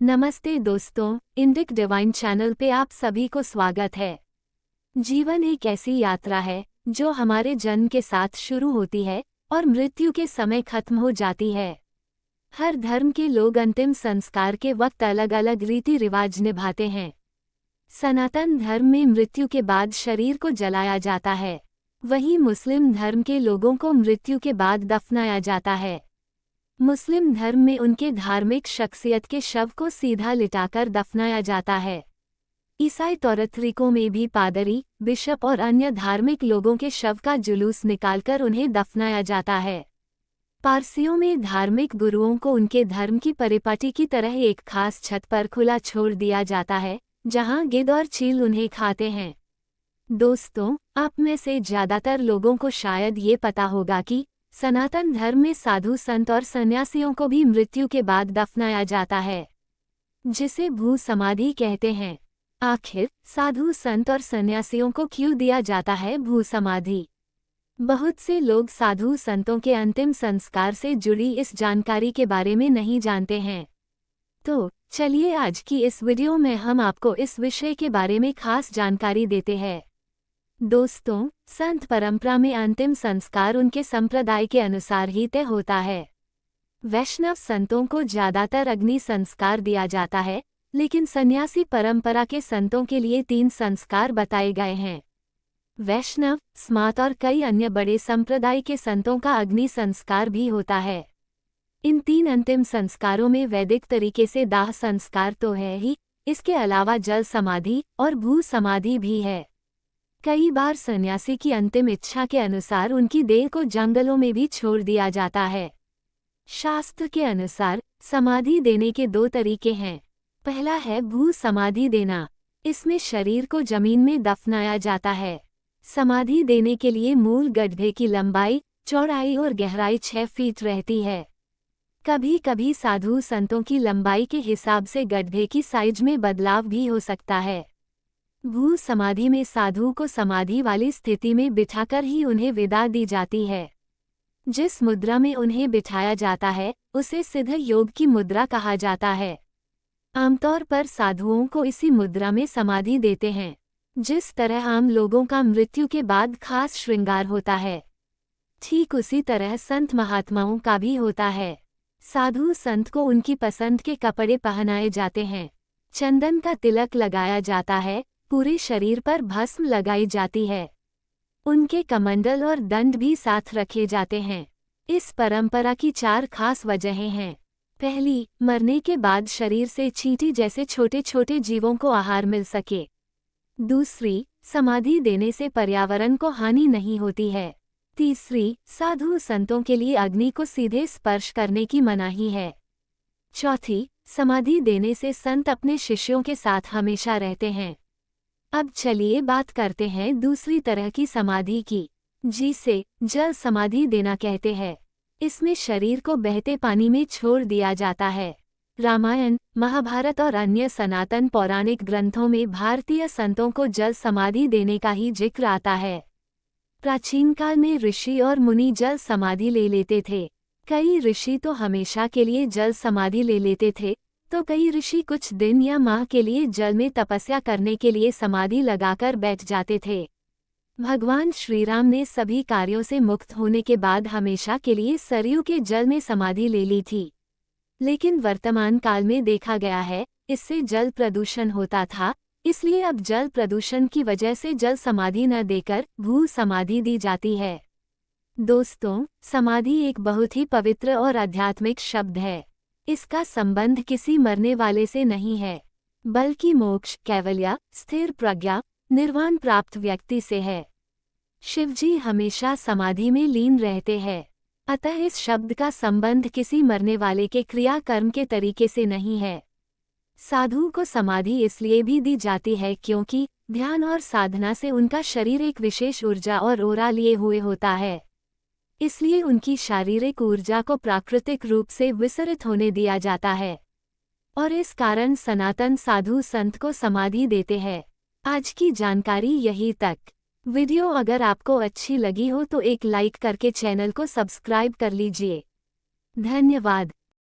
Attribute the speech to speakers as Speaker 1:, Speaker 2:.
Speaker 1: नमस्ते दोस्तों, Indic divine channel पे आप सभी को स्वागत है। जीवन एक ऐसी यात्रा है जो हमारे जन्म के साथ शुरू होती है और मृत्यु के समय खत्म हो जाती है। हर धर्म के लोग अंतिम संस्कार के वक्त अलग अलग रीति रिवाज निभाते हैं। सनातन धर्म में मृत्यु के बाद शरीर को जलाया जाता है, वहीं मुस्लिम धर्म के लोगों को मृत्यु के बाद दफनाया जाता है। मुस्लिम धर्म में उनके धार्मिक शख्सियत के शव को सीधा लिटाकर दफनाया जाता है। ईसाई तौर-तरीकों में भी पादरी, बिशप और अन्य धार्मिक लोगों के शव का जुलूस निकालकर उन्हें दफनाया जाता है। पारसियों में धार्मिक गुरुओं को उनके धर्म की परिपाटी की तरह एक खास छत पर खुला छोड़ दिया जाता है, जहां गिद्ध और चील उन्हें खाते हैं। दोस्तों, आप में से ज्यादातर लोगों को शायद ये पता होगा कि सनातन धर्म में साधु संत और सन्यासियों को भी मृत्यु के बाद दफनाया जाता है, जिसे भू समाधि कहते हैं। आखिर साधु संत और सन्यासियों को क्यों दिया जाता है भू समाधि? बहुत से लोग साधु संतों के अंतिम संस्कार से जुड़ी इस जानकारी के बारे में नहीं जानते हैं। तो चलिए आज की इस वीडियो में हम आपको इस विषय के बारे में खास जानकारी देते हैं। दोस्तों, संत परंपरा में अंतिम संस्कार उनके संप्रदाय के अनुसार ही तय होता है। वैष्णव संतों को ज्यादातर अग्नि संस्कार दिया जाता है, लेकिन सन्यासी परंपरा के संतों के लिए 3 संस्कार बताए गए हैं। वैष्णव, स्मार्त और कई अन्य बड़े संप्रदाय के संतों का अग्नि संस्कार भी होता है। इन 3 अंतिम संस्कारों में वैदिक तरीके से दाह संस्कार तो है ही, इसके अलावा जल समाधि और भू समाधि भी है। कई बार सन्यासी की अंतिम इच्छा के अनुसार उनकी देह को जंगलों में भी छोड़ दिया जाता है। शास्त्र के अनुसार समाधि देने के 2 तरीके हैं। पहला है भू समाधि देना। इसमें शरीर को जमीन में दफनाया जाता है। समाधि देने के लिए मूल गड्ढे की लंबाई, चौड़ाई और गहराई 6 फीट रहती है। कभी कभी साधु संतों की लंबाई के हिसाब से गड्ढे की साइज में बदलाव भी हो सकता है। भू समाधि में साधु को समाधि वाली स्थिति में बिठाकर ही उन्हें विदा दी जाती है। जिस मुद्रा में उन्हें बिठाया जाता है उसे सिद्ध योग की मुद्रा कहा जाता है। आमतौर पर साधुओं को इसी मुद्रा में समाधि देते हैं। जिस तरह आम लोगों का मृत्यु के बाद खास श्रृंगार होता है, ठीक उसी तरह संत महात्माओं का भी होता है। साधु संत को उनकी पसंद के कपड़े पहनाए जाते हैं, चंदन का तिलक लगाया जाता है, पूरे शरीर पर भस्म लगाई जाती है। उनके कमंडल और दंड भी साथ रखे जाते हैं। इस परंपरा की 4 खास वजहें हैं। पहली, मरने के बाद शरीर से चींटी जैसे छोटे छोटे जीवों को आहार मिल सके। दूसरी, समाधि देने से पर्यावरण को हानि नहीं होती है। तीसरी, साधु संतों के लिए अग्नि को सीधे स्पर्श करने की मनाही है। चौथी, समाधि देने से संत अपने शिष्यों के साथ हमेशा रहते हैं। अब चलिए बात करते हैं दूसरी तरह की समाधि की, जिसे जल समाधि देना कहते हैं। इसमें शरीर को बहते पानी में छोड़ दिया जाता है। रामायण, महाभारत और अन्य सनातन पौराणिक ग्रंथों में भारतीय संतों को जल समाधि देने का ही जिक्र आता है। प्राचीन काल में ऋषि और मुनि जल समाधि ले लेते थे। कई ऋषि तो हमेशा के लिए जल समाधि ले लेते थे, तो कई ऋषि कुछ दिन या माह के लिए जल में तपस्या करने के लिए समाधि लगाकर बैठ जाते थे। भगवान श्रीराम ने सभी कार्यों से मुक्त होने के बाद हमेशा के लिए सरयू के जल में समाधि ले ली थी। लेकिन वर्तमान काल में देखा गया है, इससे जल प्रदूषण होता था, इसलिए अब जल प्रदूषण की वजह से जल समाधि न देकर भू समाधि दी जाती है। दोस्तों, समाधि एक बहुत ही पवित्र और आध्यात्मिक शब्द है। इसका संबंध किसी मरने वाले से नहीं है, बल्कि मोक्ष, कैवल्य, स्थिर प्रज्ञा, निर्वाण प्राप्त व्यक्ति से है। शिवजी हमेशा समाधि में लीन रहते हैं, अतः इस शब्द का संबंध किसी मरने वाले के क्रियाकर्म के तरीके से नहीं है। साधु को समाधि इसलिए भी दी जाती है क्योंकि ध्यान और साधना से उनका शरीर एक विशेष ऊर्जा और ओरा लिए हुए होता है। इसलिए उनकी शारीरिक ऊर्जा को प्राकृतिक रूप से विसरित होने दिया जाता है, और इस कारण सनातन साधु संत को समाधि देते हैं। आज की जानकारी यही तक। वीडियो अगर आपको अच्छी लगी हो तो एक लाइक करके चैनल को सब्सक्राइब कर लीजिए। धन्यवाद।